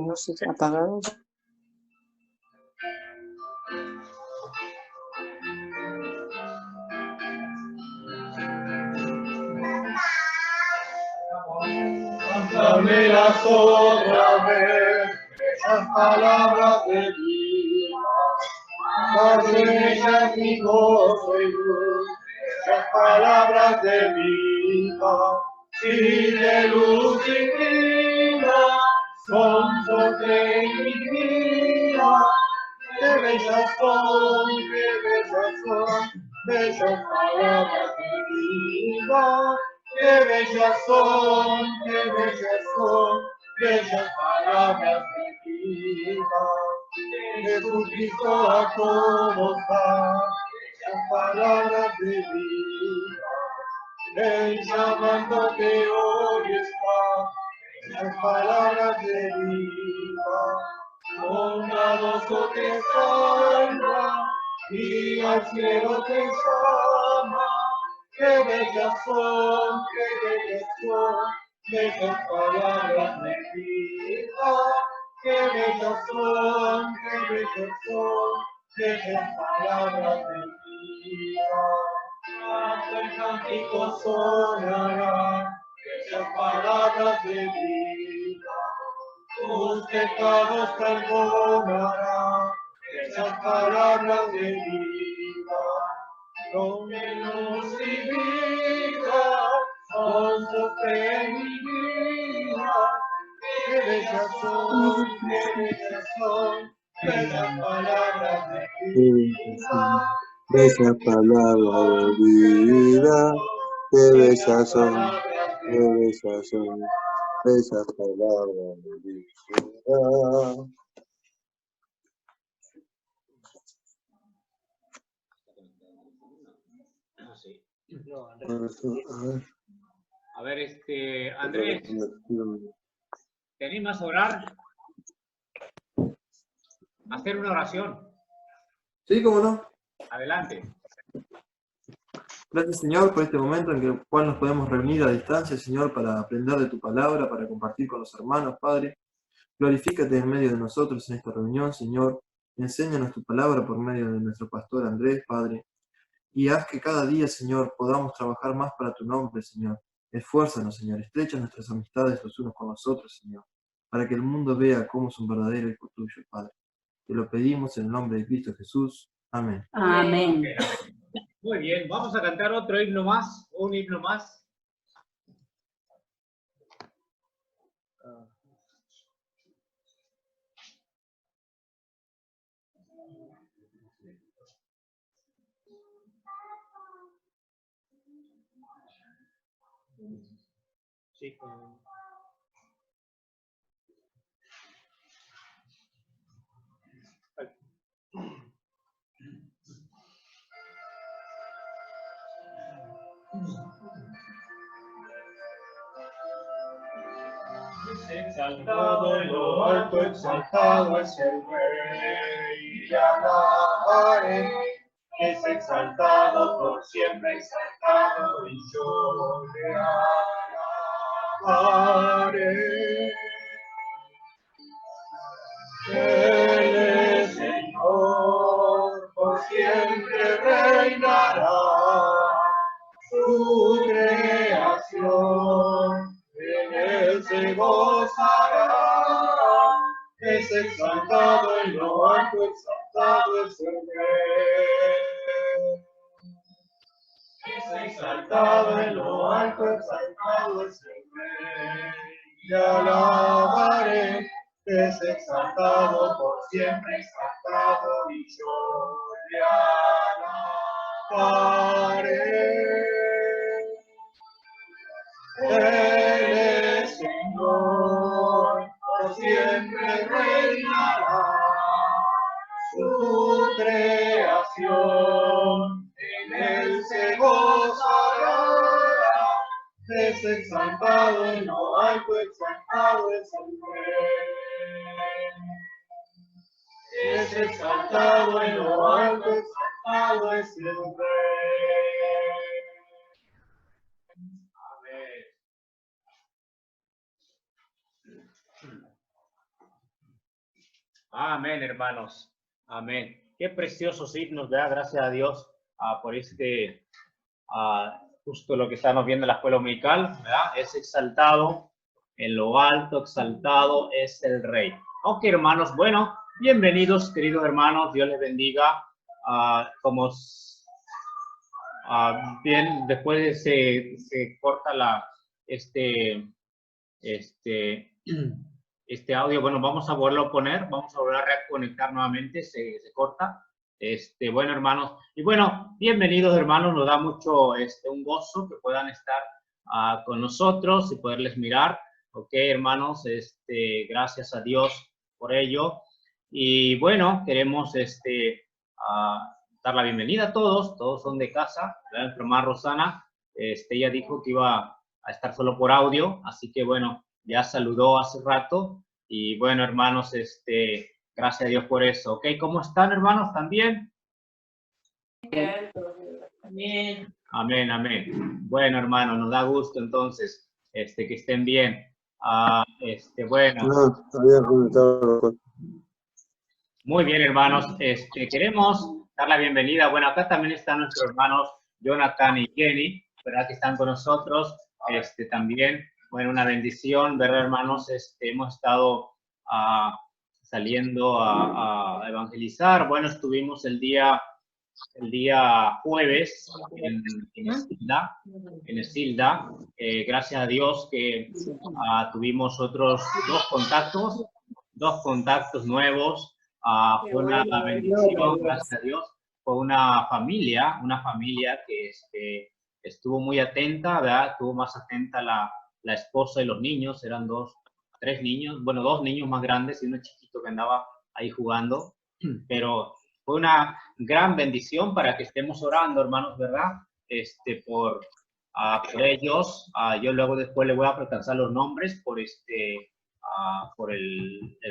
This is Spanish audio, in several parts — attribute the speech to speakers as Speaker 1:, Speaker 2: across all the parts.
Speaker 1: no sé si ha apagado.
Speaker 2: Cántamelas otra vez, esas palabras de vida. Padre, ellas mi gozo y luz, esas palabras de vida. Si de luz divina son sobre mi vida. Qué bellas son, bellas palabras de vida. Qué bellas son, bellas palabras de vida. Jesucristo a todos da, bellas palabras de vida. Ven llamándote hoy está, bellas palabras de vida. Bondadoso te salva y al cielo te llama. Qué bellas son, bellas palabras de vida. Qué bellas son, bellas palabras de vida. Hasta el cántico sonará, bellas palabras de vida. Tus pecados perdonará, esas palabras de vida. No menos y vida, son fe en mi vida. Qué bellas son, bellas palabras de vida.
Speaker 3: Bellas palabras de vida, qué bellas son, bellas palabras de vida.
Speaker 4: A ver, Andrés, ¿te animas a orar? A hacer una oración.
Speaker 5: Sí, cómo no.
Speaker 4: Adelante.
Speaker 5: Gracias, Señor, por este momento en el cual nos podemos reunir a distancia, Señor, para aprender de tu palabra, para compartir con los hermanos, Padre. Glorifícate en medio de nosotros en esta reunión, Señor. Enséñanos tu palabra por medio de nuestro pastor Andrés, Padre. Y haz que cada día, Señor, podamos trabajar más para tu nombre, Señor. Esfuérzanos, Señor. Estrecha nuestras amistades los unos con los otros, Señor, para que el mundo vea cómo es un verdadero hijo tuyo, Padre. Te lo pedimos en el nombre de Cristo Jesús. Amén.
Speaker 6: Amén.
Speaker 4: Muy bien, vamos a cantar otro himno más, un himno más. Sí,
Speaker 2: Exaltado en lo alto, exaltado es el Rey, y alabaré. Es exaltado por siempre, exaltado, y yo le alabaré. Él es Señor, por siempre reinará. Su creación en él se gozará. Es exaltado en lo alto, exaltado es el Rey. Es exaltado en lo alto, exaltado es el Rey. Y alabaré. Es exaltado por siempre, exaltado, y yo le alabaré. Él es Señor, por siempre reinará. Su creación en él se gozará. Es exaltado en lo alto, exaltado es el Rey. Es exaltado en lo alto, exaltado es el Rey. Amén.
Speaker 4: Amén, hermanos. Amén. Qué preciosos himnos, ¿verdad? Gracias a Dios por justo lo que estamos viendo en la escuela dominical, ¿verdad? Es exaltado en lo alto, exaltado es el Rey. Ok, hermanos, bueno, bienvenidos, queridos hermanos, Dios les bendiga. Bien, después se corta este audio. Bueno, vamos a volverlo a poner, vamos a volver a reconectar nuevamente, se corta. Bueno, hermanos, y bueno, bienvenidos, hermanos, nos da mucho un gozo que puedan estar con nosotros y poderles mirar. Ok, hermanos, gracias a Dios por ello. Y bueno, queremos dar la bienvenida a todos son de casa. La hermana Rosana, ella dijo que iba a estar solo por audio, así que bueno, ya saludó hace rato. Y bueno, hermanos, gracias a Dios por eso. Ok, ¿cómo están, hermanos? ¿Están bien? Amén. Amén, amén. Bueno, hermanos, nos da gusto entonces que estén bien. Bueno.
Speaker 3: No, había comentado.
Speaker 4: Muy bien, hermanos. Queremos dar la bienvenida. Bueno, acá también están nuestros hermanos Jonathan y Jenny, ¿verdad? Que están con nosotros. También, bueno, una bendición, ¿verdad, hermanos? Hemos estado saliendo a evangelizar. Bueno, estuvimos el día jueves en Estilda. Gracias a Dios que tuvimos otros dos contactos nuevos. Fue una bendición, gracias a Dios. Fue una familia que estuvo muy atenta, ¿verdad? Estuvo más atenta la esposa y los niños, eran tres niños, bueno, dos niños más grandes y uno chiquito que andaba ahí jugando, pero fue una gran bendición para que estemos orando, hermanos, ¿verdad? Por ellos. Yo luego después le voy a alcanzar los nombres por el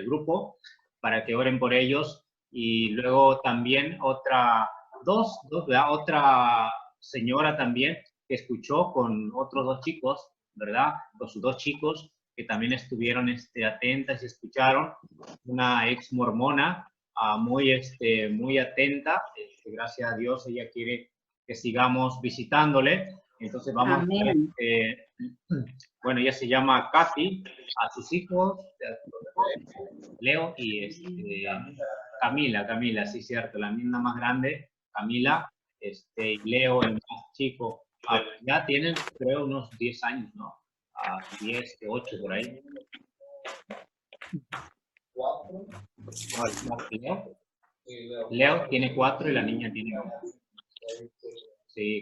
Speaker 4: grupo, para que oren por ellos. Y luego también otra señora también que escuchó con otros dos chicos, ¿verdad? Con sus dos chicos que también estuvieron atentas y escucharon. Una ex mormona muy atenta. Gracias a Dios, ella quiere que sigamos visitándole. Entonces vamos bueno, ella se llama Kathy, a sus hijos, Leo y Camila, sí, cierto, la misma más grande, Camila, y Leo, el más chico. Ya tienen, creo, unos 10 años, ¿no? 10, 8 por ahí. Leo tiene 4 y la niña tiene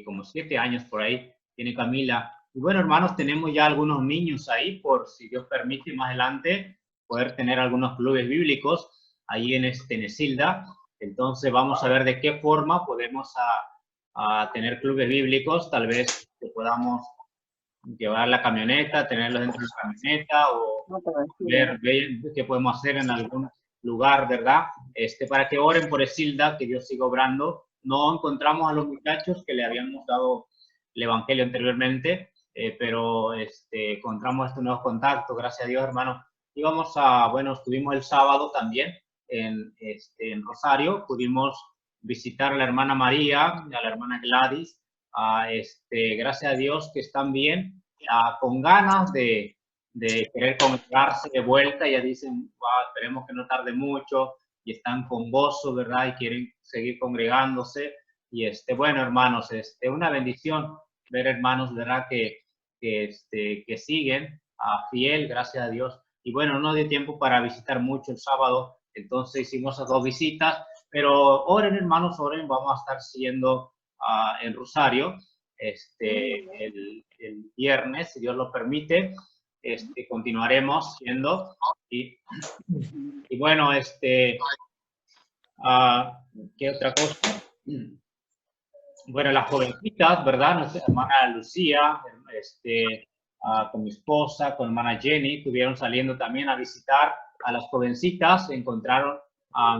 Speaker 4: como 7 años por ahí, tiene Camila. Y bueno, hermanos, tenemos ya algunos niños ahí, por si Dios permite, más adelante poder tener algunos clubes bíblicos ahí en Nesilda. Entonces vamos a ver de qué forma podemos a tener clubes bíblicos, tal vez que podamos llevar la camioneta, tenerlos dentro de la camioneta o ver qué podemos hacer en algún lugar, ¿verdad? Para que oren por Nesilda, que Dios siga obrando. No encontramos a los muchachos que le habíamos dado el evangelio anteriormente, pero encontramos estos nuevos contactos, gracias a Dios, hermano. Y bueno, estuvimos el sábado también en Rosario, pudimos visitar a la hermana María, a la hermana Gladys. Gracias a Dios que están bien, con ganas de querer congregarse de vuelta. Ya dicen, esperemos que no tarde mucho, y están con gozo, ¿verdad? Y quieren seguir congregándose. Y bueno, hermanos, una bendición ver hermanos, ¿verdad? Que siguen fiel, gracias a Dios. Y bueno, no dio tiempo para visitar mucho el sábado, entonces hicimos esas 2 visitas, pero oren, hermanos, oren. Vamos a estar siguiendo en Rosario el viernes, si Dios lo permite. Continuaremos siendo y bueno, ¿qué otra cosa? Bueno, las jovencitas, ¿verdad? Nuestra hermana Lucía, con mi esposa, con hermana Jenny, estuvieron saliendo también a visitar a las jovencitas. Encontraron,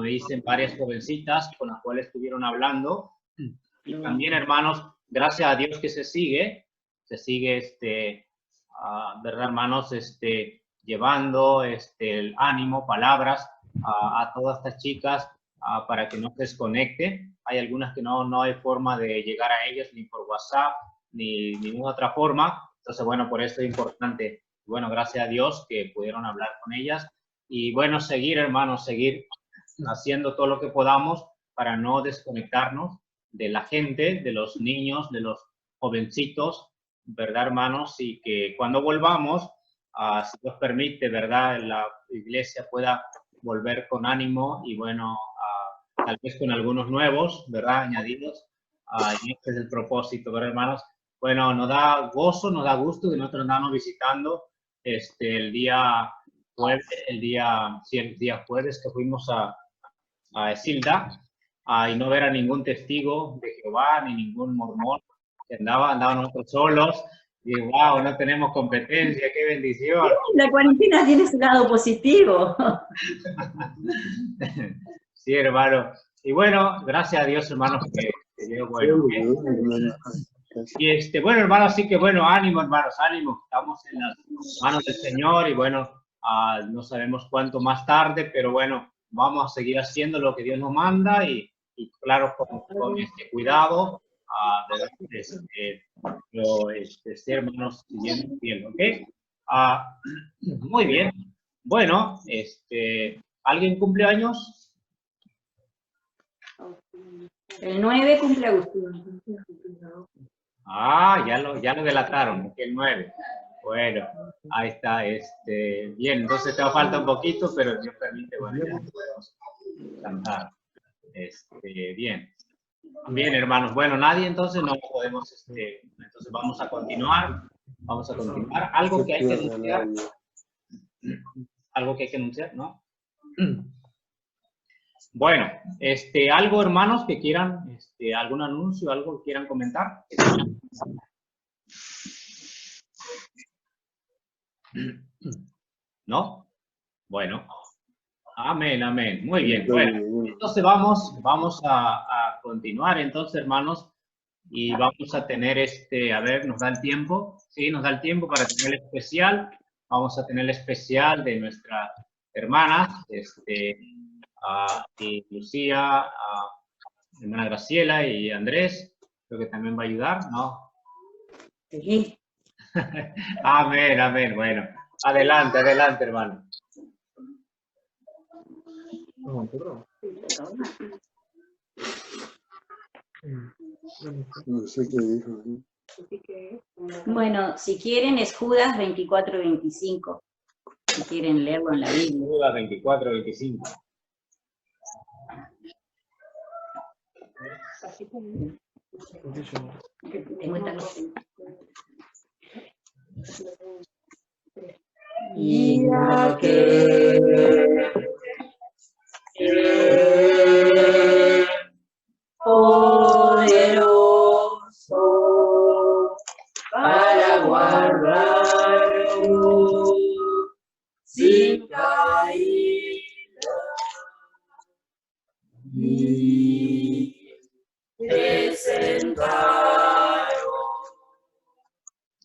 Speaker 4: me dicen, varias jovencitas con las cuales estuvieron hablando. Y también, hermanos, gracias a Dios que se sigue, ¿verdad, hermanos? Llevando el ánimo, palabras a todas estas chicas para que no se desconecten. Hay algunas que no hay forma de llegar a ellas ni por WhatsApp ni ninguna otra forma. Entonces, bueno, por eso es importante. Bueno, gracias a Dios que pudieron hablar con ellas. Y bueno, seguir, hermanos, seguir haciendo todo lo que podamos para no desconectarnos de la gente, de los niños, de los jovencitos, ¿verdad, hermanos? Y que cuando volvamos, si Dios permite, ¿verdad?, la iglesia pueda volver con ánimo y bueno, tal vez con algunos nuevos, ¿verdad?, añadidos. Y este es el propósito, ¿verdad, hermanos? Bueno, nos da gozo, nos da gusto que nosotros andamos visitando el día jueves, el día jueves que fuimos a Esilda, y no ver a ningún testigo de Jehová ni ningún mormón, que andaban nosotros solos. Y wow, no tenemos competencia, qué bendición.
Speaker 1: La cuarentena tiene su lado positivo.
Speaker 4: Sí, hermano. Y bueno, gracias a Dios, hermanos, que Dios, bueno. Y bueno, hermanos, así que bueno, ánimo, hermanos, ánimo. Estamos en las manos del Señor y bueno, no sabemos cuánto más tarde, pero bueno, vamos a seguir haciendo lo que Dios nos manda y claro, con este cuidado, hermanos, siguiendo bien, ¿ok? Muy bien. Bueno, ¿alguien cumple años?
Speaker 1: El 9 cumple Agustín.
Speaker 4: Ya lo delataron, el 9. Bueno, ahí está, bien, entonces te falta un poquito, pero Dios permite, bueno, ya podemos cantar. Bien. Bien, hermanos, bueno, nadie, entonces no podemos, entonces vamos a continuar, ¿Algo que hay que anunciar? ¿Algo que hay que anunciar? ¿No? Bueno, algo, hermanos, que quieran, algún anuncio, algo que quieran comentar. ¿No? Bueno. Amén, amén. Muy bien. Bueno, entonces vamos a continuar, entonces, hermanos, y vamos a tener a ver, ¿nos da el tiempo? Sí, nos da el tiempo para tener el especial. Vamos a tener el especial de nuestras hermanas, y Lucía, hermana Graciela y Andrés, creo que también va a ayudar, ¿no?
Speaker 1: Sí.
Speaker 4: Amén, amén. Bueno, adelante, hermano.
Speaker 3: No sé qué dijo.
Speaker 1: Bueno, si quieren es Judas 24-25. Si quieren leerlo en la Biblia.
Speaker 4: Judas 24-25.
Speaker 1: Tengo esta cosa. Y poderoso para guardarnos sin caída y presentaros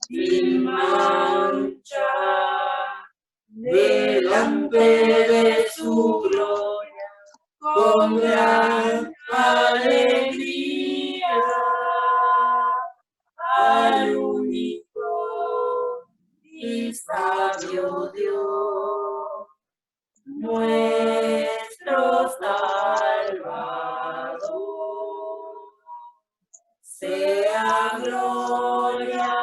Speaker 1: sin mancha delante de su gloria con gran alegría al único y sabio Dios, nuestro Salvador. Sea gloria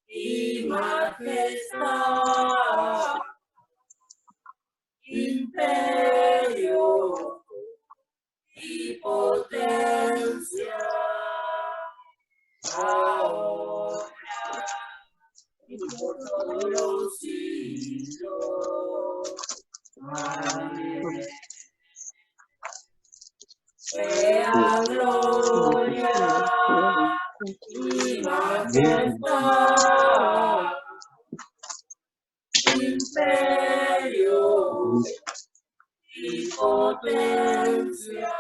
Speaker 1: y majestad, imperio y potencia, ahora y por todos los siglos. Amén. Sea gloria y majestad, imperio y potencia,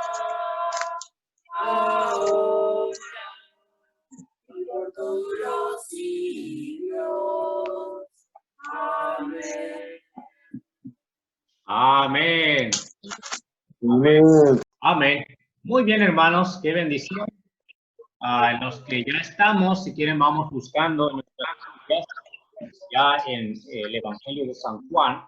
Speaker 1: ahora y por todos los siglos. Amén.
Speaker 4: Amén.
Speaker 3: Amén.
Speaker 4: Amén. Muy bien, hermanos, qué bendición. Los que ya estamos, si quieren, vamos buscando en nuestras Biblias, ya en el Evangelio de San Juan,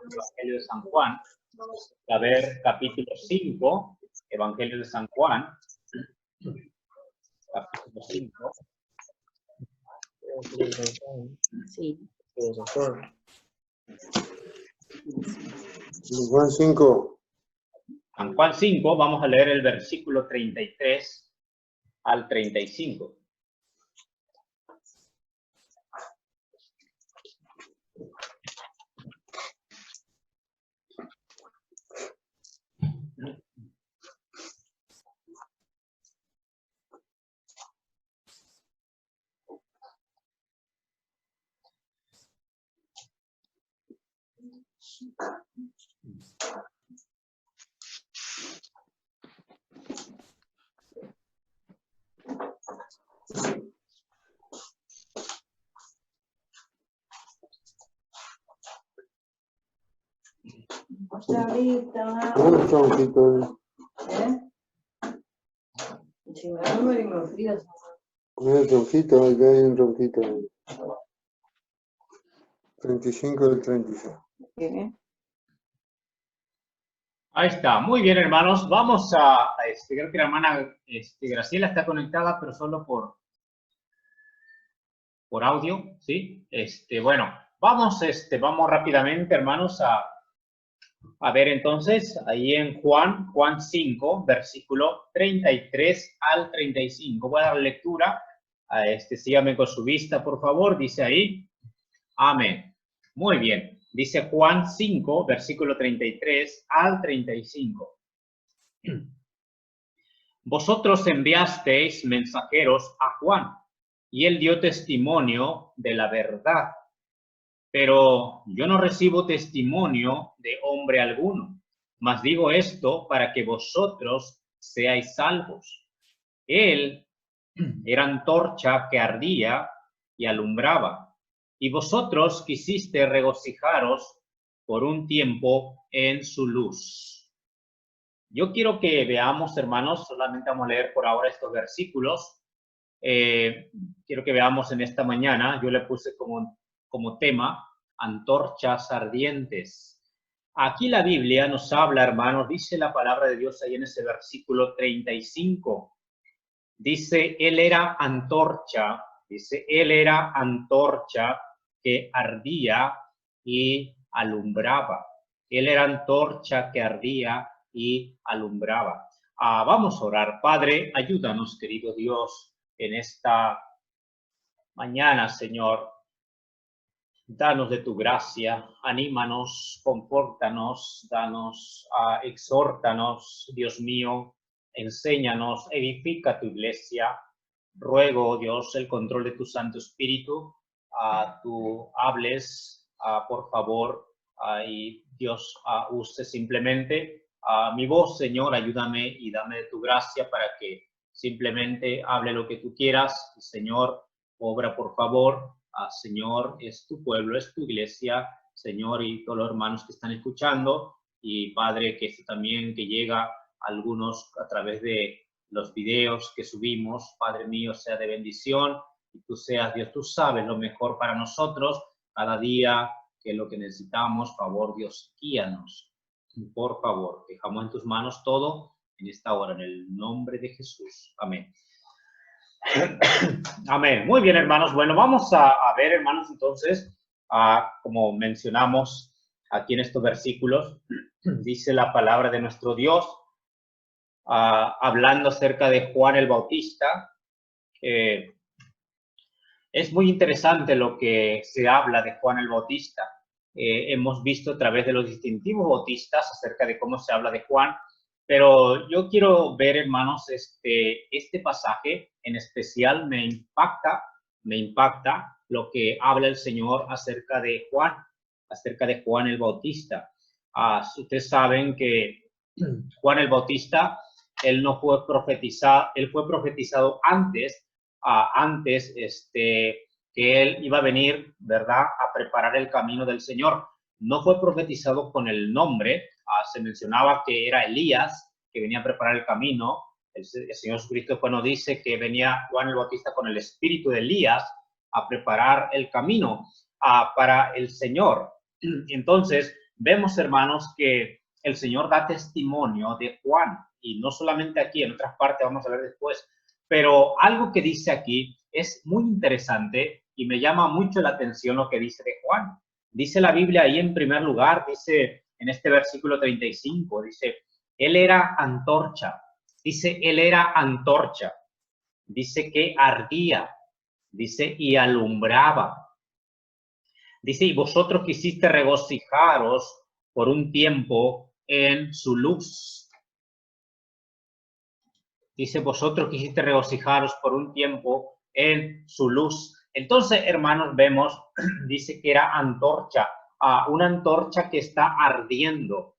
Speaker 4: a ver, capítulo 5, Evangelio de San Juan, capítulo 5.
Speaker 1: Sí.
Speaker 3: Juan 5.
Speaker 4: San Juan 5, vamos a leer el versículo 33 al 35.
Speaker 3: Un tronquito. Un tronquito, acá hay un tronquito. 35 del 36.
Speaker 4: Ahí está, muy bien, hermanos. Vamos creo que la hermana Graciela está conectada, pero solo por audio, ¿sí? Bueno, vamos rápidamente, hermanos, a ver entonces, ahí en Juan 5, versículo 33 al 35. Voy a dar lectura. Síganme con su vista, por favor. Dice ahí, amén. Muy bien. Dice Juan 5, versículo 33 al 35. Vosotros enviasteis mensajeros a Juan, y él dio testimonio de la verdad. Pero yo no recibo testimonio de hombre alguno, mas digo esto para que vosotros seáis salvos. Él era antorcha que ardía y alumbraba, y vosotros quisiste regocijaros por un tiempo en su luz. Yo quiero que veamos, hermanos, solamente vamos a leer por ahora estos versículos. Quiero que veamos en esta mañana, yo le puse como tema, antorchas ardientes. Aquí la Biblia nos habla, hermanos, dice la palabra de Dios ahí en ese versículo 35. Dice, él era antorcha que ardía y alumbraba. Él era antorcha que ardía y alumbraba. Vamos a orar. Padre, ayúdanos, querido Dios, en esta mañana, Señor. Danos de tu gracia, anímanos, confórtanos, exhórtanos, Dios mío, enséñanos, edifica tu iglesia. Ruego, Dios, el control de tu Santo Espíritu, tú hables, por favor, y Dios use simplemente mi voz, Señor, ayúdame y dame de tu gracia para que simplemente hable lo que tú quieras. Señor, obra por favor. Señor, es tu pueblo, es tu iglesia, Señor, y todos los hermanos que están escuchando, y Padre, que esto también que llega a algunos a través de los videos que subimos, Padre mío, sea de bendición, y tú seas, Dios, tú sabes lo mejor para nosotros, cada día, que es lo que necesitamos, favor, Dios, guíanos, por favor, dejamos en tus manos todo en esta hora, en el nombre de Jesús, amén. Amén. Muy bien, hermanos. Bueno, vamos a ver, hermanos, entonces, como mencionamos aquí en estos versículos, dice la palabra de nuestro Dios, hablando acerca de Juan el Bautista. Es muy interesante lo que se habla de Juan el Bautista. Hemos visto a través de los distintivos bautistas acerca de cómo se habla de Juan, pero yo quiero ver, hermanos, este pasaje en especial me impacta lo que habla el Señor acerca de Juan el Bautista. Ustedes saben que Juan el Bautista, él no fue profetizado, él fue profetizado antes que él iba a venir, ¿verdad?, a preparar el camino del Señor. no fue profetizado con el nombre. Se mencionaba que era Elías, que venía a preparar el camino. El Señor Jesucristo después nos dice que venía Juan el Bautista con el espíritu de Elías a preparar el camino para el Señor. Entonces, vemos, hermanos, que el Señor da testimonio de Juan, y no solamente aquí, en otras partes vamos a ver después, pero algo que dice aquí es muy interesante y me llama mucho la atención lo que dice de Juan. Dice la Biblia ahí en primer lugar, dice en este versículo 35, dice, él era antorcha, dice, él era antorcha, dice que ardía, dice, y alumbraba. Dice, y vosotros quisiste regocijaros por un tiempo en su luz. Dice, vosotros quisiste regocijaros por un tiempo en su luz. Entonces, hermanos, vemos, dice que era antorcha, una antorcha que está ardiendo,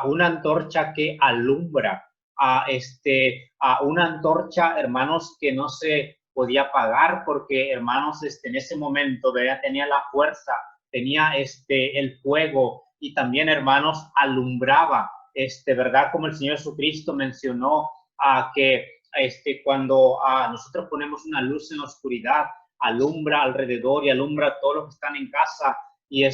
Speaker 4: una antorcha que alumbra, una antorcha, hermanos, que no se podía apagar porque, hermanos, en ese momento, ¿verdad? Tenía la fuerza, tenía el fuego y también, hermanos, alumbraba, ¿verdad? Como el Señor Jesucristo mencionó que cuando nosotros ponemos una luz en la oscuridad, alumbra alrededor y alumbra a todos los que están en casa, y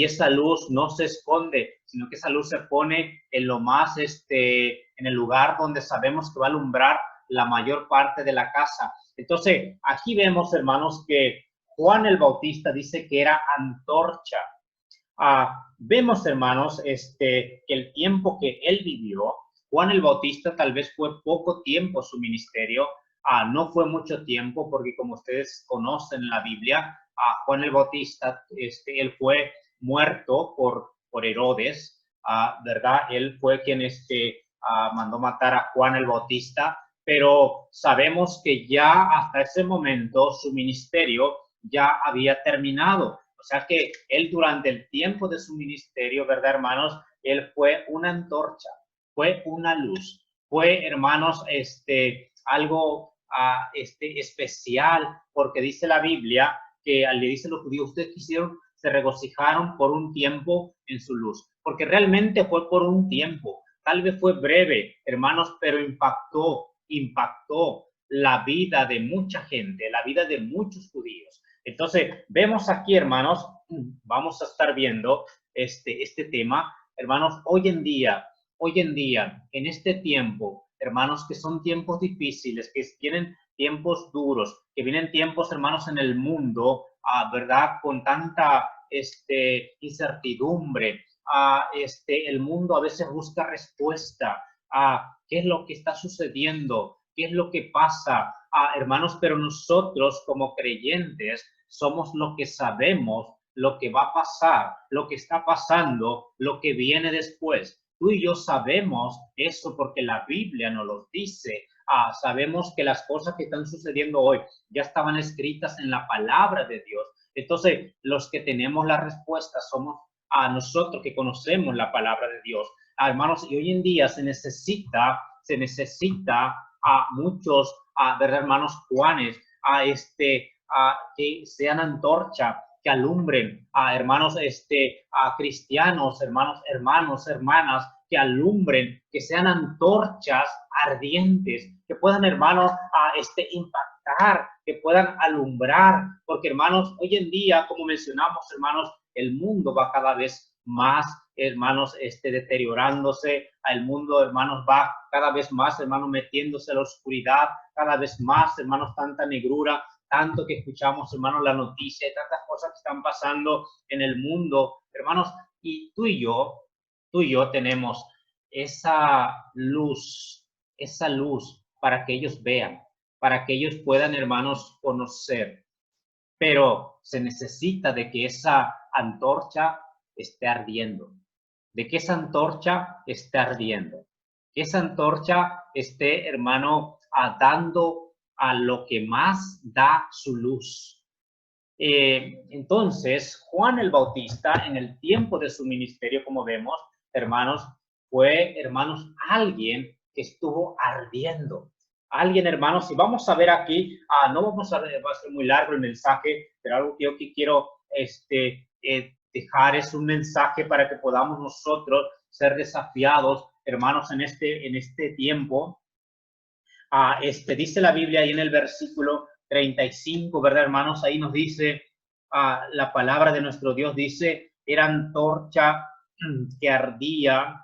Speaker 4: esa luz no se esconde, sino que esa luz se pone en lo más, en el lugar donde sabemos que va a alumbrar la mayor parte de la casa. Entonces, aquí vemos, hermanos, que Juan el Bautista dice que era antorcha. Vemos, hermanos, que el tiempo que él vivió, Juan el Bautista tal vez fue poco tiempo su ministerio, no fue mucho tiempo, porque como ustedes conocen la Biblia, Juan el Bautista, él fue muerto por Herodes, ¿verdad? Él fue quien mandó matar a Juan el Bautista, pero sabemos que ya hasta ese momento su ministerio ya había terminado. O sea que él durante el tiempo de su ministerio, ¿verdad, hermanos? Él fue una antorcha, fue una luz, fue, hermanos, algo especial, porque dice la Biblia que le dicen los judíos, ustedes se regocijaron por un tiempo en su luz, porque realmente fue por un tiempo, tal vez fue breve, hermanos, pero impactó la vida de mucha gente, la vida de muchos judíos. Entonces, vemos aquí, hermanos, vamos a estar viendo este tema, hermanos, hoy en día, en este tiempo, hermanos, que son tiempos difíciles, que vienen tiempos duros, que vienen tiempos, hermanos, en el mundo, ¿verdad? Con tanta incertidumbre, el mundo a veces busca respuesta a qué es lo que está sucediendo, qué es lo que pasa, hermanos, pero nosotros como creyentes somos los que sabemos lo que va a pasar, lo que está pasando, lo que viene después. Tú y yo sabemos eso porque la Biblia nos lo dice. Sabemos que las cosas que están sucediendo hoy ya estaban escritas en la palabra de Dios. Entonces, los que tenemos la respuesta somos nosotros que conocemos la palabra de Dios. Hermanos, y hoy en día se necesita a muchos, ¿verdad, hermanos? Juanes, que sean antorcha, que alumbren, hermanos, cristianos, hermanas, que alumbren, que sean antorchas ardientes, que puedan, hermanos, impactar, que puedan alumbrar, porque, hermanos, hoy en día, como mencionamos, hermanos, el mundo va cada vez más, hermanos, deteriorándose, el mundo, hermanos, va cada vez más, hermanos, metiéndose a la oscuridad, cada vez más, hermanos, tanta negrura, tanto que escuchamos, hermanos, la noticia y tantas cosas que están pasando en el mundo, hermanos, y tú y yo tenemos esa luz para que ellos vean, para que ellos puedan, hermanos, conocer, pero se necesita de que esa antorcha esté ardiendo, de que esa antorcha esté ardiendo, que esa antorcha esté, hermano, dando a lo que más da su luz. Entonces, Juan el Bautista, en el tiempo de su ministerio, como vemos, hermanos, fue, hermanos, alguien que estuvo ardiendo. Alguien, hermanos, y vamos a ver aquí, no vamos a ver, va a ser muy largo el mensaje, pero algo que yo quiero dejar es un mensaje para que podamos nosotros ser desafiados, hermanos, en este tiempo. Dice la Biblia ahí en el versículo 35, ¿verdad, hermanos? Ahí nos dice, la palabra de nuestro Dios dice, era antorcha que ardía,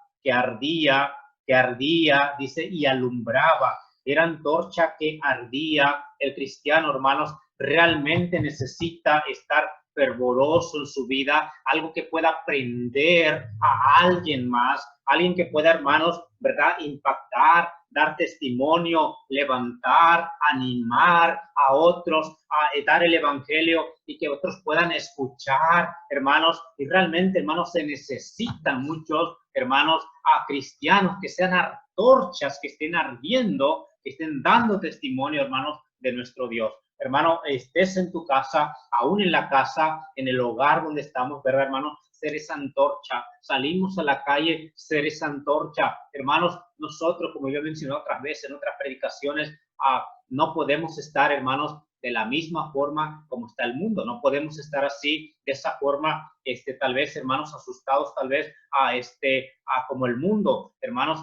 Speaker 4: dice, y alumbraba. Era antorcha que ardía. El cristiano, hermanos, realmente necesita estar fervoroso en su vida, algo que pueda prender a alguien más, alguien que pueda, hermanos, ¿verdad?, impactar, dar testimonio, levantar, animar a otros, a dar el evangelio y que otros puedan escuchar, hermanos. Y realmente, hermanos, se necesitan muchos, hermanos, cristianos que sean antorchas, que estén ardiendo, que estén dando testimonio, hermanos, de nuestro Dios. Hermano, estés en tu casa, aún en la casa, en el hogar donde estamos, ¿verdad, hermano? Ser esa antorcha. Salimos a la calle, ser esa antorcha. Hermanos, nosotros, como yo he mencionado otras veces en otras predicaciones, no podemos estar, hermanos, de la misma forma como está el mundo. No podemos estar así, de esa forma, tal vez, hermanos, asustados, tal vez, como el mundo. Hermanos,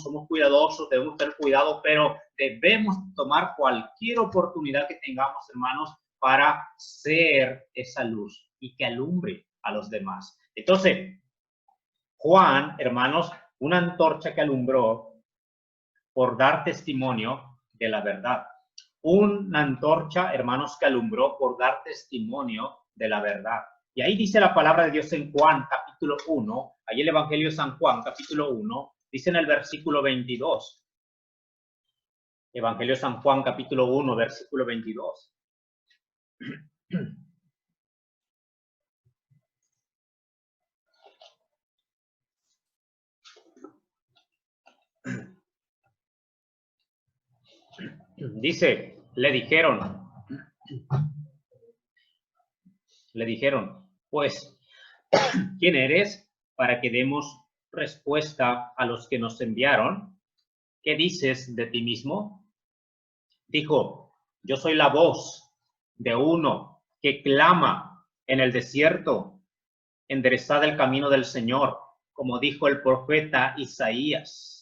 Speaker 4: somos cuidadosos, debemos tener cuidado, pero debemos tomar cualquier oportunidad que tengamos, hermanos, para ser esa luz y que alumbre a los demás. Entonces, Juan, hermanos, una antorcha que alumbró por dar testimonio de la verdad. Una antorcha, hermanos, que alumbró por dar testimonio de la verdad. Y ahí dice la palabra de Dios en Juan, capítulo 1, ahí el Evangelio de San Juan, capítulo 1, dice en el versículo 22. Evangelio de San Juan, capítulo 1, versículo 22. Dice, le dijeron, pues, ¿quién eres para que demos respuesta a los que nos enviaron? ¿Qué dices de ti mismo? Dijo, yo soy la voz de uno que clama en el desierto, enderezad el camino del Señor, como dijo el profeta Isaías.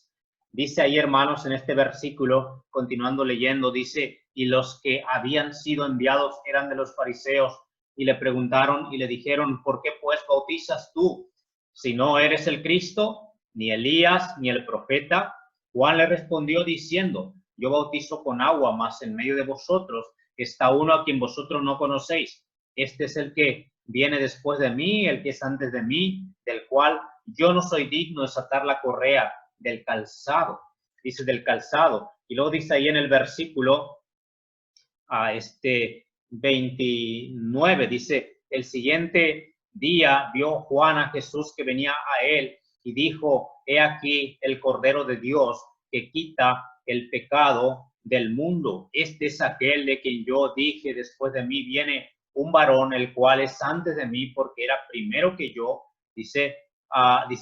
Speaker 4: Dice ahí, hermanos, en este versículo, continuando leyendo, dice, y los que habían sido enviados eran de los fariseos, y le preguntaron y le dijeron, ¿por qué pues bautizas tú, si no eres el Cristo, ni Elías, ni el profeta? Juan le respondió diciendo, yo bautizo con agua, mas en medio de vosotros está uno a quien vosotros no conocéis. Este es el que viene después de mí, el que es antes de mí, del cual yo no soy digno de desatar la correa del calzado. Dice del calzado. Y luego dice ahí en el versículo 29, dice, el siguiente día vio Juan a Jesús que venía a él y dijo, he aquí el Cordero de Dios que quita el pecado del mundo. Este es aquel de quien yo dije, después de mí viene un varón, el cual es antes de mí, porque era primero que yo. Dice,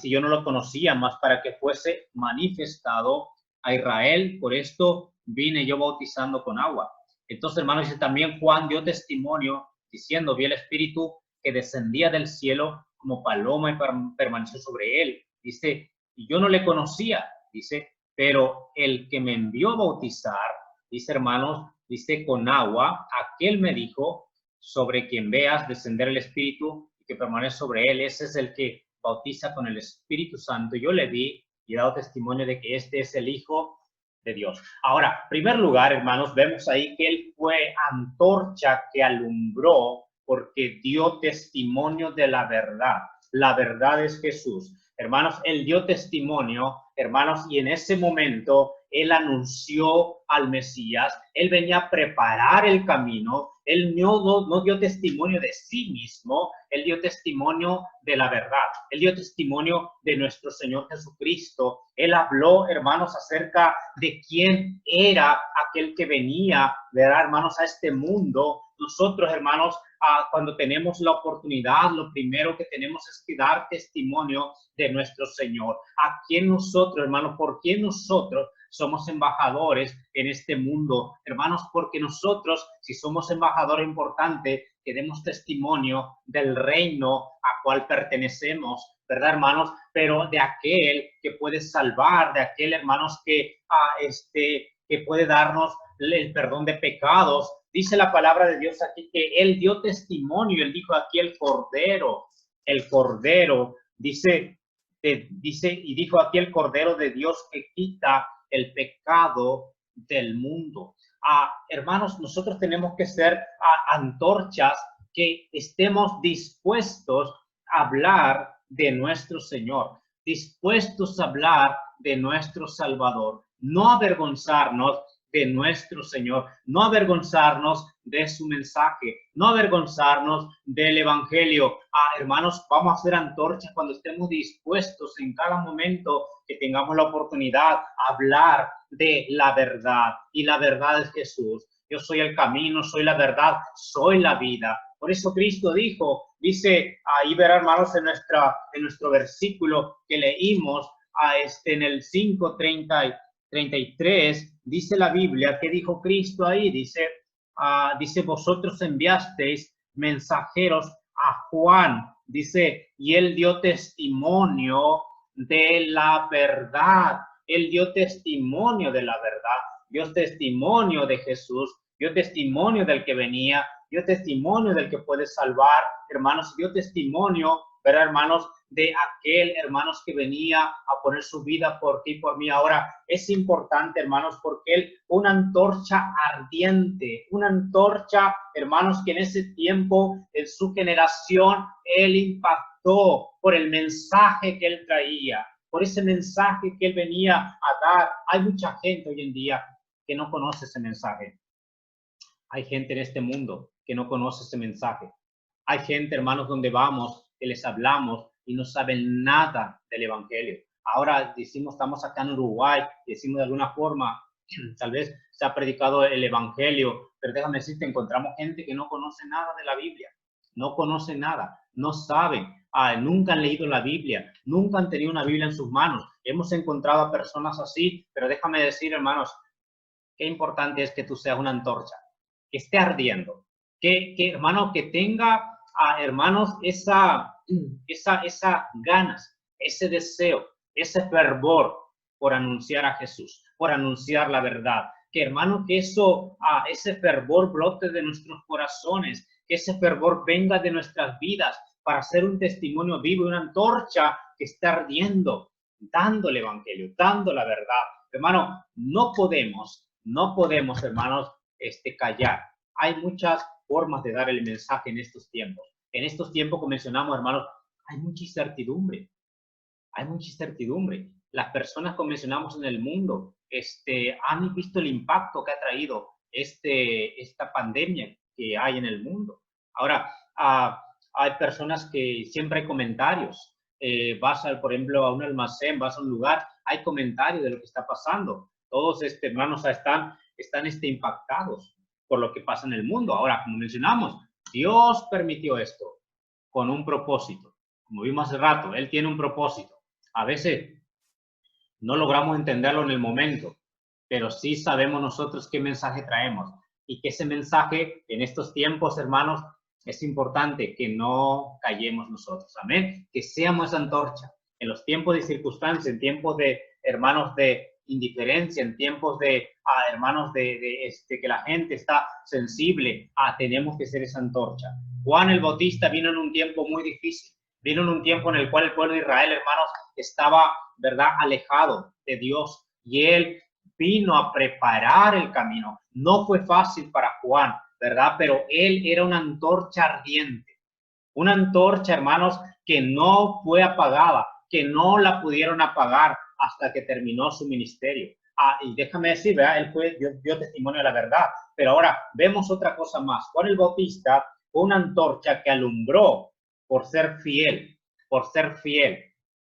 Speaker 4: yo no lo conocía, más para que fuese manifestado a Israel. Por esto vine yo bautizando con agua. Entonces, hermanos, dice también Juan dio testimonio diciendo, vi el Espíritu que descendía del cielo como paloma y permaneció sobre él. Dice, y yo no le conocía, dice, pero el que me envió a bautizar, dice, hermanos, dice, con agua, aquel me dijo, sobre quien veas descender el Espíritu y que permanece sobre él, ese es el que bautiza con el Espíritu Santo. Yo le vi y he dado testimonio de que este es el Hijo de Dios. Ahora, en primer lugar, hermanos, vemos ahí que él fue antorcha que alumbró porque dio testimonio de la verdad. La verdad es Jesús. Hermanos, él dio testimonio, hermanos, y en ese momento él anunció al Mesías. Él venía a preparar el camino. Él no dio testimonio de sí mismo, él dio testimonio de la verdad. Él dio testimonio de nuestro Señor Jesucristo. Él habló, hermanos, acerca de quién era aquel que venía, ¿verdad, hermanos, a este mundo? Nosotros, hermanos, cuando tenemos la oportunidad, lo primero que tenemos es que dar testimonio de nuestro Señor. ¿A quién nosotros, hermanos? ¿Por quién nosotros somos embajadores en este mundo, hermanos, porque nosotros, si somos embajadores importantes, que demos testimonio del reino a cual pertenecemos, ¿verdad, hermanos? Pero de aquel que puede salvar, de aquel, hermanos, que puede darnos el perdón de pecados. Dice la palabra de Dios aquí que Él dio testimonio, Él dijo aquí el Cordero, dice, y dijo aquí el Cordero de Dios que quita el pecado del mundo. Hermanos, nosotros tenemos que ser antorchas que estemos dispuestos a hablar de nuestro Señor, dispuestos a hablar de nuestro Salvador, no avergonzarnos de nuestro Señor, no avergonzarnos de su mensaje, no avergonzarnos del Evangelio. Hermanos, vamos a ser antorchas cuando estemos dispuestos en cada momento que tengamos la oportunidad a hablar de la verdad. Y la verdad es Jesús. Yo soy el camino, soy la verdad, soy la vida. Por eso Cristo dice, ahí verá, hermanos, en nuestro versículo que leímos, en el 5:33, dice la Biblia, que dijo Cristo ahí, dice, vosotros enviasteis mensajeros a Juan, dice, y él dio testimonio de la verdad, él dio testimonio de la verdad, dio testimonio de Jesús, dio testimonio del que venía, dio testimonio del que puede salvar, hermanos, dio testimonio, ¿verdad, hermanos? De aquel, hermanos, que venía a poner su vida por ti y por mí. Ahora, es importante, hermanos, porque él, una antorcha ardiente, una antorcha, hermanos, que en ese tiempo, en su generación, él impactó por el mensaje que él traía, por ese mensaje que él venía a dar. Hay mucha gente hoy en día que no conoce ese mensaje. Hay gente en este mundo que no conoce ese mensaje. Hay gente, hermanos, donde vamos, que les hablamos y no saben nada del Evangelio. Ahora decimos, estamos acá en Uruguay, decimos de alguna forma, tal vez se ha predicado el Evangelio, pero déjame decirte, encontramos gente que no conoce nada de la Biblia, no conoce nada, no saben, nunca han leído la Biblia, nunca han tenido una Biblia en sus manos. Hemos encontrado a personas así, pero déjame decir, hermanos, qué importante es que tú seas una antorcha, que esté ardiendo, que hermano, que tenga, hermanos, esa ganas, ese deseo, ese fervor por anunciar a Jesús, por anunciar la verdad. Que, hermano, que ese fervor brote de nuestros corazones, que ese fervor venga de nuestras vidas para ser un testimonio vivo, una antorcha que está ardiendo, dando el Evangelio, dando la verdad. Hermano, no podemos, hermanos, callar. Hay muchas formas de dar el mensaje en estos tiempos. En estos tiempos, como mencionamos, hermanos, hay mucha incertidumbre. Hay mucha incertidumbre. Las personas, como mencionamos en el mundo, han visto el impacto que ha traído esta pandemia que hay en el mundo. Ahora, hay personas que siempre hay comentarios. Vas, por ejemplo, a un almacén, vas a un lugar, hay comentarios de lo que está pasando. Todos, hermanos, están impactados por lo que pasa en el mundo. Ahora, como mencionamos, Dios permitió esto con un propósito. Como vimos hace rato, Él tiene un propósito. A veces no logramos entenderlo en el momento, pero sí sabemos nosotros qué mensaje traemos y que ese mensaje en estos tiempos, hermanos, es importante que no callemos nosotros. Amén. Que seamos esa antorcha en los tiempos de circunstancias, en tiempos de, hermanos, de indiferencia, en tiempos de, hermanos, que la gente está sensible, tenemos que ser esa antorcha. Juan el Bautista vino en un tiempo muy difícil, vino en un tiempo en el cual el pueblo de Israel, hermanos, estaba, ¿verdad?, alejado de Dios, y él vino a preparar el camino. No fue fácil para Juan, ¿verdad?, pero él era una antorcha ardiente, una antorcha, hermanos, que no fue apagada, que no la pudieron apagar hasta que terminó su ministerio. Y déjame decir, ¿verdad?, él dio testimonio de la verdad. Pero ahora vemos otra cosa más. Juan el Bautista fue una antorcha que alumbró por ser fiel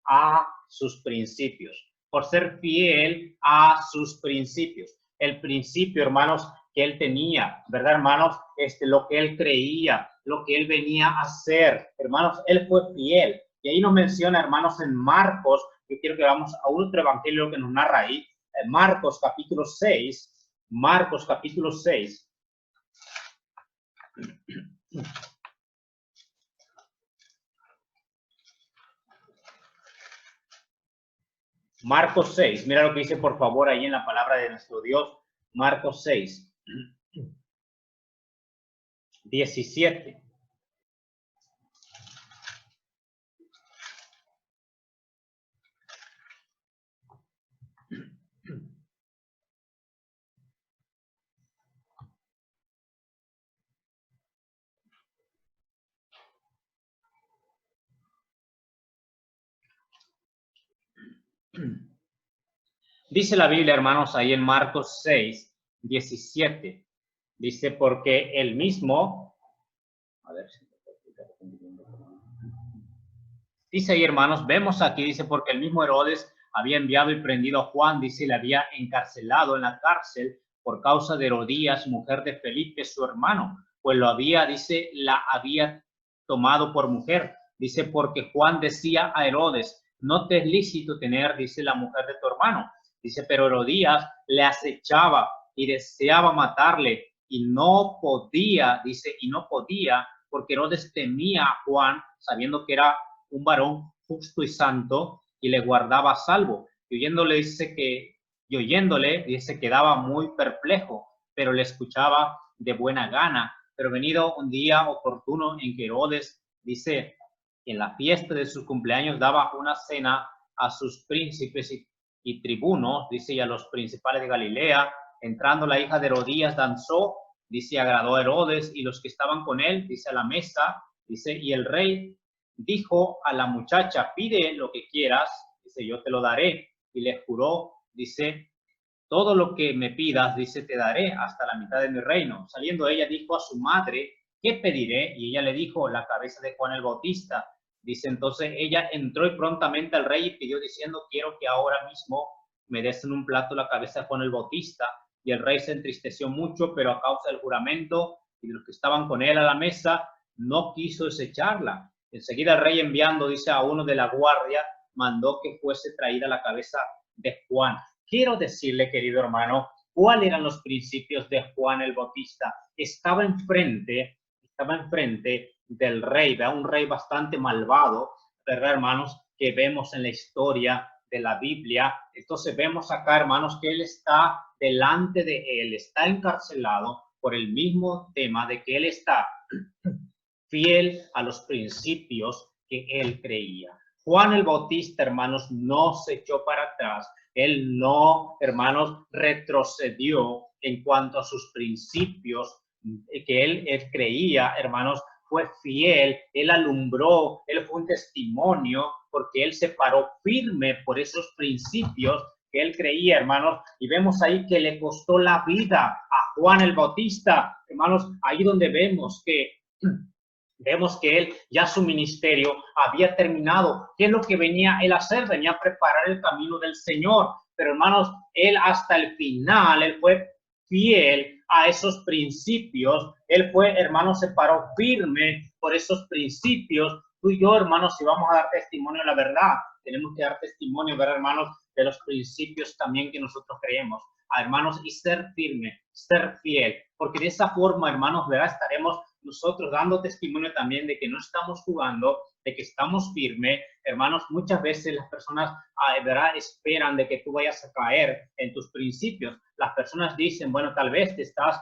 Speaker 4: a sus principios, por ser fiel a sus principios. El principio, hermanos, que él tenía, ¿verdad, hermanos? Lo que él creía, lo que él venía a hacer. Hermanos, él fue fiel. Y ahí nos menciona, hermanos, en Marcos. Yo quiero que vamos a otro evangelio que nos narra ahí, Marcos capítulo 6. Marcos capítulo 6. Marcos 6, mira lo que dice por favor ahí en la palabra de nuestro Dios. Marcos 6, 17. Dice la Biblia, hermanos, ahí en Marcos 6, 17. Dice, porque el mismo, a ver si dice ahí, hermanos, vemos aquí, dice, porque el mismo Herodes había enviado y prendido a Juan, dice, le había encarcelado en la cárcel por causa de Herodías, mujer de Felipe, su hermano, pues lo había, dice, la había tomado por mujer. Dice, porque Juan decía a Herodes, no te es lícito tener, dice, la mujer de tu hermano. Dice, pero Herodías le acechaba y deseaba matarle y no podía, dice, y no podía, porque Herodes temía a Juan, sabiendo que era un varón justo y santo, y le guardaba a salvo. Y oyéndole, dice, quedaba muy perplejo, pero le escuchaba de buena gana. Pero venido un día oportuno en que Herodes, dice, en la fiesta de su cumpleaños daba una cena a sus príncipes y tribunos, dice, y a los principales de Galilea, entrando la hija de Herodías danzó, dice, agradó a Herodes y los que estaban con él, dice, a la mesa, dice, y el rey dijo a la muchacha, pide lo que quieras, dice, yo te lo daré, y le juró, dice, todo lo que me pidas, dice, te daré hasta la mitad de mi reino. Saliendo ella dijo a su madre, ¿qué pediré? Y ella le dijo, la cabeza de Juan el Bautista. Dice, entonces ella entró y prontamente al rey y pidió diciendo, quiero que ahora mismo me des en un plato la cabeza de Juan el Bautista. Y el rey se entristeció mucho, pero a causa del juramento y de los que estaban con él a la mesa, no quiso desecharla. Enseguida el rey, enviando, dice, a uno de la guardia, mandó que fuese traída la cabeza de Juan. Quiero decirle, querido hermano, cuáles eran los principios de Juan el Bautista. Estaba enfrente del rey, ¿verdad? Un rey bastante malvado, ¿verdad, hermanos? Que vemos en la historia de la Biblia. Entonces vemos acá, hermanos, que él está delante de él, está encarcelado por el mismo tema de que él está fiel a los principios que él creía. Juan el Bautista, hermanos, no se echó para atrás. Él no, hermanos, retrocedió en cuanto a sus principios que él creía, hermanos. Fue fiel, él alumbró, él fue un testimonio, porque él se paró firme por esos principios que él creía, hermanos. Y vemos ahí que le costó la vida a Juan el Bautista, hermanos, ahí donde vemos que él ya su ministerio había terminado. ¿Qué es lo que venía él a hacer? Venía a preparar el camino del Señor. Pero hermanos, él hasta el final, él fue fiel a esos principios. Él fue, hermanos, se paró firme por esos principios. Tú y yo, hermanos, si vamos a dar testimonio de la verdad, tenemos que dar testimonio, ¿verdad, hermanos? De los principios también que nosotros creemos. Hermanos, y ser firme, ser fiel. Porque de esa forma, hermanos, ¿verdad? Estaremos nosotros dando testimonio también de que no estamos jugando, de que estamos firmes. Hermanos, muchas veces las personas, ¿verdad? Esperan de que tú vayas a caer en tus principios. Las personas dicen, bueno, tal vez te estás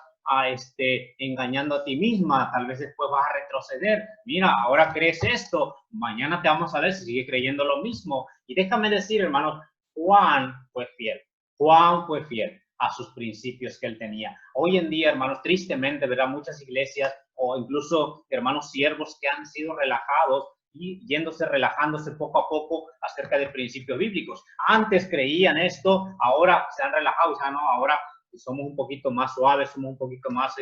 Speaker 4: engañando a ti misma, tal vez después vas a retroceder. Mira, ahora crees esto, mañana te vamos a ver si sigue creyendo lo mismo. Y déjame decir, hermanos, Juan fue fiel. Juan fue fiel a sus principios que él tenía. Hoy en día, hermanos, tristemente, ¿verdad? Muchas iglesias o incluso hermanos siervos que han sido relajados y relajándose poco a poco acerca de principios bíblicos. Antes creían esto, ahora se han relajado, ya no, ahora somos un poquito más suaves, somos un poquito más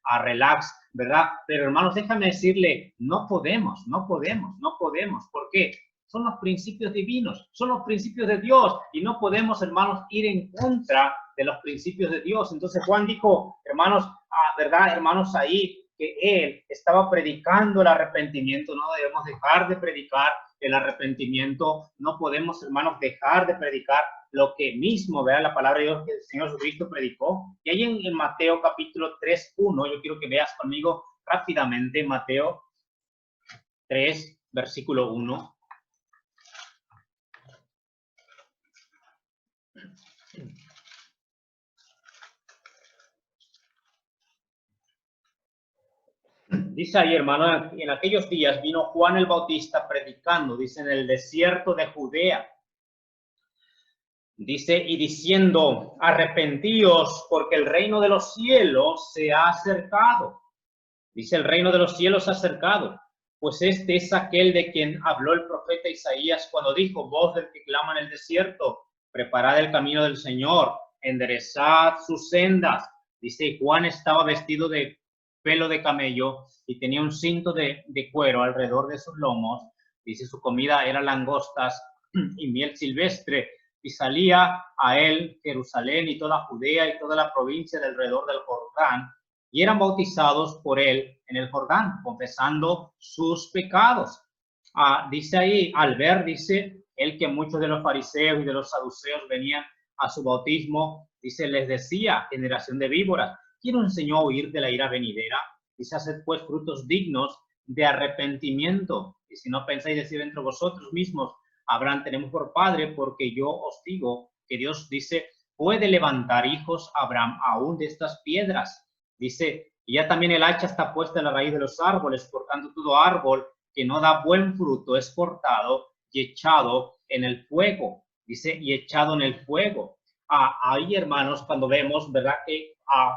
Speaker 4: a relax, ¿verdad? Pero hermanos, déjame decirle, no podemos. ¿Por qué? Son los principios divinos, son los principios de Dios y no podemos, hermanos, ir en contra de los principios de Dios. Entonces Juan dijo, hermanos, ¿verdad? Hermanos, ahí que él estaba predicando el arrepentimiento. No debemos dejar de predicar el arrepentimiento. No podemos, hermanos, dejar de predicar lo que mismo, ¿verdad? La palabra de Dios que el Señor Jesucristo predicó. Y ahí en Mateo capítulo 3:1, yo quiero que veas conmigo rápidamente Mateo 3, versículo 1. Dice ahí, hermano, en aquellos días vino Juan el Bautista predicando, dice, en el desierto de Judea. Dice, y diciendo, arrepentíos, porque el reino de los cielos se ha acercado. Dice, el reino de los cielos se ha acercado. Pues este es aquel de quien habló el profeta Isaías cuando dijo, voz del que clama en el desierto, preparad el camino del Señor, enderezad sus sendas. Dice, Juan estaba vestido de pelo de camello y tenía un cinto de cuero alrededor de sus lomos. Dice, su comida era langostas y miel silvestre, y salía a él Jerusalén y toda Judea y toda la provincia del alrededor del Jordán, y eran bautizados por él en el Jordán, confesando sus pecados. Dice ahí, al ver, dice, él que muchos de los fariseos y de los saduceos venían a su bautismo, dice, les decía, generación de víboras, ¿quién os enseñó a huir de la ira venidera? Dice, haced pues frutos dignos de arrepentimiento. Y si no pensáis decir entre vosotros mismos, Abraham tenemos por padre, porque yo os digo que Dios, dice, puede levantar hijos a Abraham aún de estas piedras. Dice, y ya también el hacha está puesta en la raíz de los árboles, por tanto todo árbol que no da buen fruto es cortado y echado en el fuego. Dice, y echado en el fuego. Ahí, hermanos, cuando vemos, ¿verdad? Que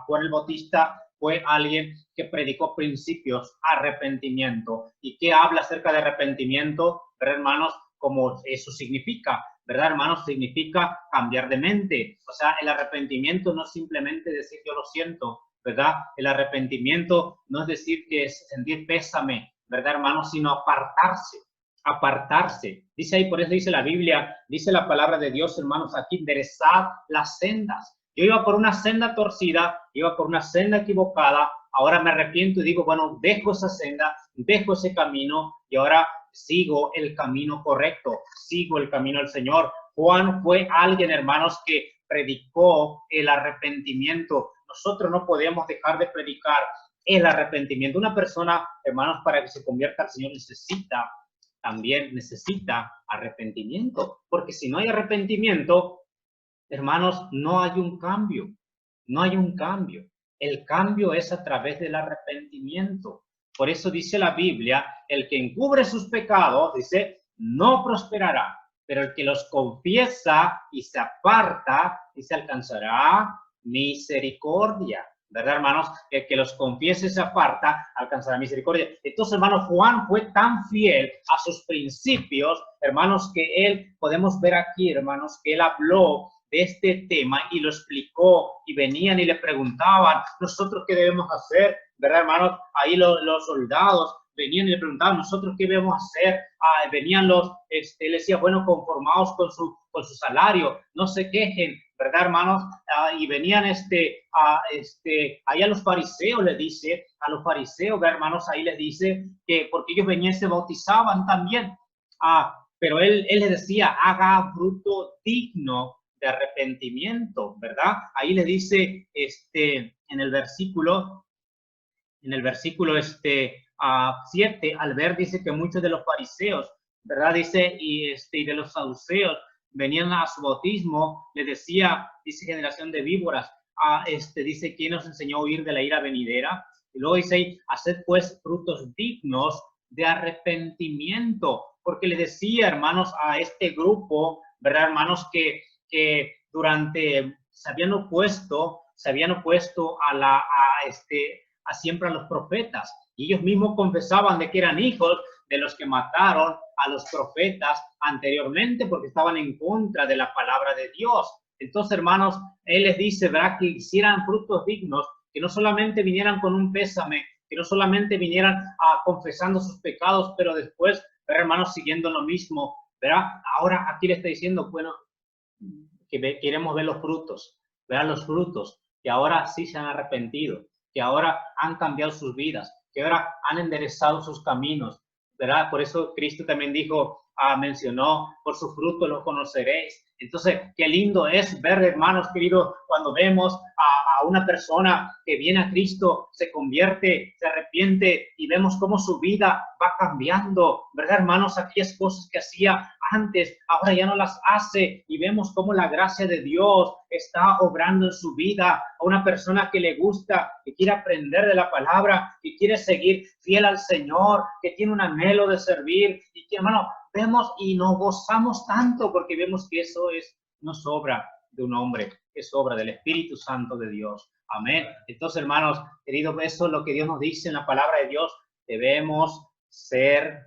Speaker 4: Juan el Bautista fue alguien que predicó principios, arrepentimiento. ¿Y qué habla acerca de arrepentimiento? ¿Verdad, hermanos? Como eso significa, ¿verdad, hermanos? Significa cambiar de mente. O sea, el arrepentimiento no es simplemente decir yo lo siento, ¿verdad? El arrepentimiento no es decir que es sentir pésame, ¿verdad, hermanos? Sino apartarse. Apartarse. Dice ahí, por eso dice la Biblia, dice la palabra de Dios, hermanos, aquí, enderezad las sendas. Yo iba por una senda torcida, iba por una senda equivocada, ahora me arrepiento y digo, bueno, dejo esa senda, dejo ese camino y ahora sigo el camino correcto, sigo el camino del Señor. Juan fue alguien, hermanos, que predicó el arrepentimiento. Nosotros no podemos dejar de predicar el arrepentimiento. Una persona, hermanos, para que se convierta al Señor también necesita arrepentimiento, porque si no hay arrepentimiento, hermanos, no hay un cambio, no hay un cambio. El cambio es a través del arrepentimiento. Por eso dice la Biblia, el que encubre sus pecados, dice, no prosperará, pero el que los confiesa y se aparta, dice, alcanzará misericordia. ¿Verdad, hermanos? El que los confiese y se aparta, alcanzará misericordia. Entonces, hermanos, Juan fue tan fiel a sus principios, hermanos, que él, podemos ver aquí, hermanos, que él habló de este tema y lo explicó, y venían y le preguntaban, ¿nosotros qué debemos hacer? ¿Verdad, hermanos? Ahí los soldados venían y le preguntaban, ¿nosotros qué debemos hacer? Venían él decía, bueno, conformados con su salario, no se quejen, ¿verdad, hermanos? Y venían ahí a los fariseos, les dice, a los fariseos, ¿verdad, hermanos? Ahí les dice que porque ellos venían y se bautizaban también, pero él les decía, haga fruto digno de arrepentimiento, ¿verdad? Ahí le dice, en el versículo 7, al ver, dice que muchos de los fariseos, ¿verdad? Dice, y de los saduceos venían a su bautismo, les decía, dice, generación de víboras, dice, ¿quién nos enseñó a huir de la ira venidera? Y luego dice, haced pues frutos dignos de arrepentimiento, porque les decía, hermanos, a este grupo, ¿verdad, hermanos? Que se habían opuesto siempre a los profetas, y ellos mismos confesaban de que eran hijos de los que mataron a los profetas anteriormente, porque estaban en contra de la palabra de Dios. Entonces, hermanos, él les dice, ¿verdad?, que hicieran frutos dignos, que no solamente vinieran con un pésame, que no solamente vinieran confesando sus pecados, pero después, ¿verdad, hermanos?, siguiendo lo mismo, ¿verdad? Ahora aquí le está diciendo, bueno, que queremos ver los frutos, ¿verdad? Los frutos, que ahora sí se han arrepentido. que ahora han cambiado sus vidas, que ahora han enderezado sus caminos, ¿verdad? Por eso Cristo también dijo, mencionó, por su fruto lo conoceréis. Entonces, qué lindo es ver, hermanos queridos, cuando vemos a una persona que viene a Cristo, se convierte, se arrepiente y vemos cómo su vida va cambiando, ¿verdad, hermanos? Aquellas cosas que hacía antes, ahora ya no las hace y vemos cómo la gracia de Dios está obrando en su vida. A una persona que le gusta, que quiere aprender de la palabra, que quiere seguir fiel al Señor, que tiene un anhelo de servir y que, hermano, vemos y nos gozamos tanto porque vemos que eso no es obra de un hombre, es obra del Espíritu Santo de Dios. Amén. Entonces, hermanos, queridos, eso es lo que Dios nos dice en la palabra de Dios. Debemos ser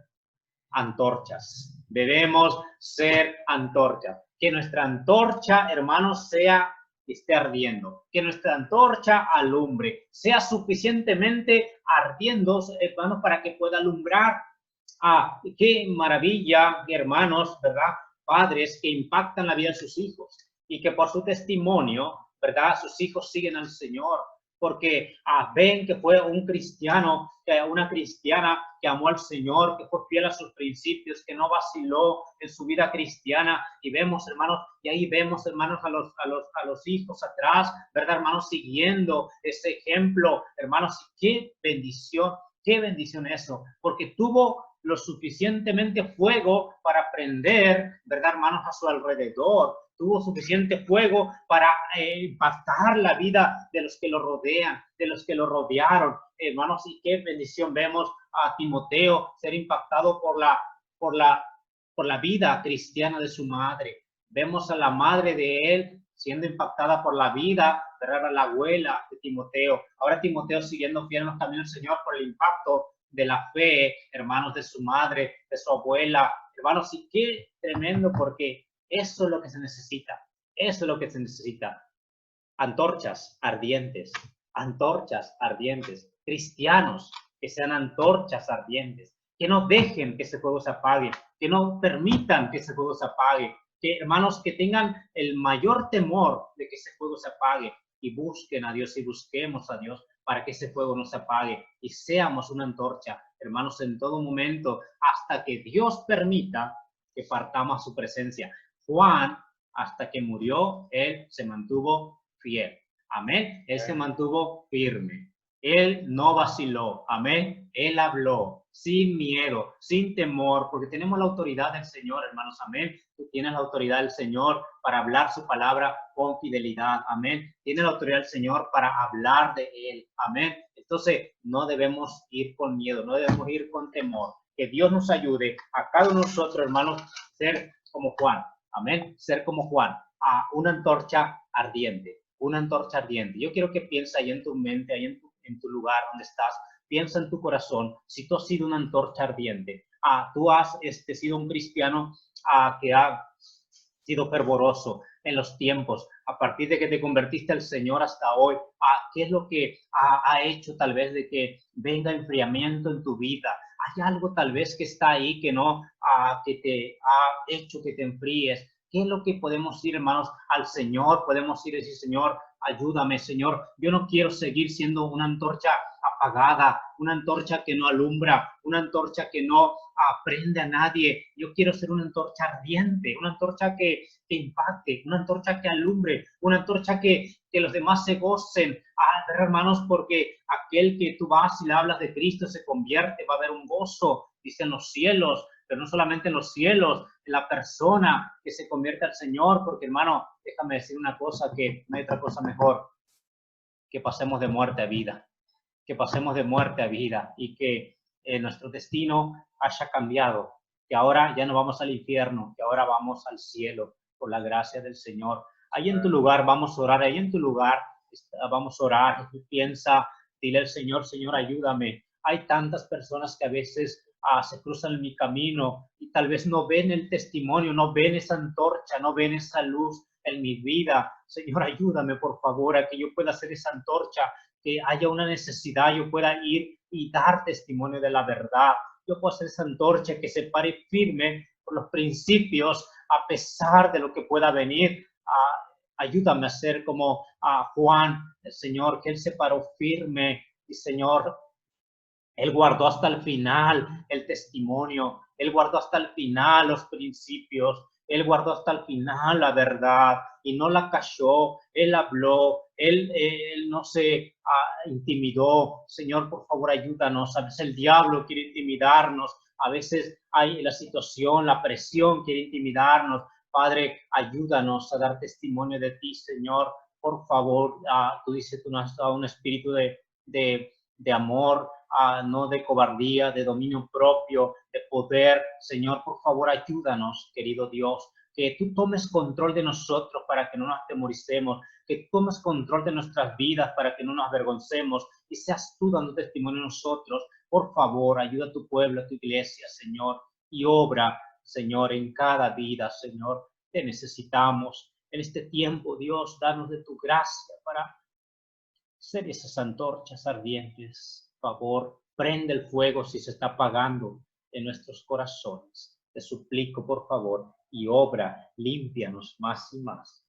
Speaker 4: antorchas. Debemos ser antorchas. Que nuestra antorcha, hermanos, esté ardiendo. Que nuestra antorcha alumbre. Sea suficientemente ardiendo, hermanos, para que pueda alumbrar. Qué maravilla, hermanos, ¿verdad? Padres que impactan la vida de sus hijos y que por su testimonio, ¿verdad? Sus hijos siguen al Señor porque ven que fue un cristiano, una cristiana que amó al Señor, que fue fiel a sus principios, que no vaciló en su vida cristiana. Y vemos, hermanos, y ahí vemos, hermanos, a los hijos atrás, ¿verdad, hermanos? Siguiendo ese ejemplo, hermanos, qué bendición eso, porque tuvo lo suficientemente fuego para prender, ¿verdad, hermanos? A su alrededor. Tuvo suficiente fuego para impactar la vida de los que lo rodean, de los que lo rodearon. Hermanos, y qué bendición vemos a Timoteo ser impactado por la vida cristiana de su madre. Vemos a la madre de él siendo impactada por la vida, ¿verdad? La abuela de Timoteo. Ahora Timoteo siguiendo fiel en los caminos del Señor por el impacto de la fe, hermanos, de su madre, de su abuela. Hermanos, y qué tremendo, porque eso es lo que se necesita. Eso es lo que se necesita. Antorchas ardientes. Antorchas ardientes. Cristianos que sean antorchas ardientes. Que no dejen que ese fuego se apague. Que no permitan que ese fuego se apague. Que, hermanos, que tengan el mayor temor de que ese fuego se apague y busquen a Dios y busquemos a Dios para que ese fuego no se apague y seamos una antorcha, hermanos, en todo momento, hasta que Dios permita que partamos a su presencia. Juan, hasta que murió, él se mantuvo fiel. Amén. Él se mantuvo firme. Él no vaciló. Amén. Él habló sin miedo, sin temor, porque tenemos la autoridad del Señor, hermanos. Amén. Tú tienes la autoridad del Señor para hablar su palabra con fidelidad. Amén. Tienes la autoridad del Señor para hablar de Él. Amén. Entonces, no debemos ir con miedo, no debemos ir con temor. Que Dios nos ayude a cada uno de nosotros, hermanos, ser como Juan. Amén. Ser como Juan, a una antorcha ardiente. Una antorcha ardiente. Yo quiero que pienses ahí en tu mente, ahí en tu lugar donde estás. Piensa en tu corazón, si tú has sido una antorcha ardiente, tú has sido un cristiano que ha sido fervoroso en los tiempos, a partir de que te convertiste al Señor hasta hoy, ¿qué es lo que ha hecho tal vez de que venga enfriamiento en tu vida? ¿Hay algo tal vez que está ahí que no, que te ha hecho que te enfríes? ¿Qué es lo que podemos ir, hermanos, al Señor? Podemos ir y decir, Señor, ayúdame, Señor. Yo no quiero seguir siendo una antorcha apagada, una antorcha que no alumbra, una antorcha que no prende a nadie. Yo quiero ser una antorcha ardiente, una antorcha que impacte, una antorcha que alumbre, una antorcha que los demás se gocen. Hermanos, porque aquel que tú vas y le hablas de Cristo se convierte, va a haber un gozo, dice, en los cielos, pero no solamente en los cielos, en la persona que se convierte al Señor, porque, hermano, déjame decir una cosa, que no hay otra cosa mejor que pasemos de muerte a vida, que pasemos de muerte a vida y que nuestro destino haya cambiado, que ahora ya no vamos al infierno, que ahora vamos al cielo por la gracia del Señor. Ahí en tu lugar vamos a orar, ahí en tu lugar vamos a orar. Piensa, dile al Señor, Señor, ayúdame. Hay tantas personas que a veces se cruzan en mi camino y tal vez no ven el testimonio, no ven esa antorcha, no ven esa luz en mi vida. Señor, ayúdame, por favor, a que yo pueda ser esa antorcha, que haya una necesidad, yo pueda ir y dar testimonio de la verdad. Yo puedo ser esa antorcha que se pare firme por los principios, a pesar de lo que pueda venir. ayúdame a ser como a Juan, Señor, que él se paró firme y, Señor, él guardó hasta el final el testimonio, él guardó hasta el final los principios, él guardó hasta el final la verdad y no la cayó, él habló, él no se intimidó. Señor, por favor, ayúdanos. A veces el diablo quiere intimidarnos, a veces hay la situación, la presión quiere intimidarnos. Padre, ayúdanos a dar testimonio de ti, Señor. Por favor, tú dices, tú nos has dado un espíritu de amor, no de cobardía, de dominio propio, de poder. Señor, por favor, ayúdanos, querido Dios, que tú tomes control de nosotros para que no nos atemoricemos, que tomes control de nuestras vidas para que no nos avergoncemos y seas tú dando testimonio a nosotros. Por favor, ayuda a tu pueblo, a tu iglesia, Señor, y obra, Señor, en cada vida, Señor. Te necesitamos en este tiempo, Dios. Danos de tu gracia para ser esas antorchas ardientes. Por favor, prende el fuego si se está apagando en nuestros corazones. Te suplico, por favor, y obra, límpianos más y más.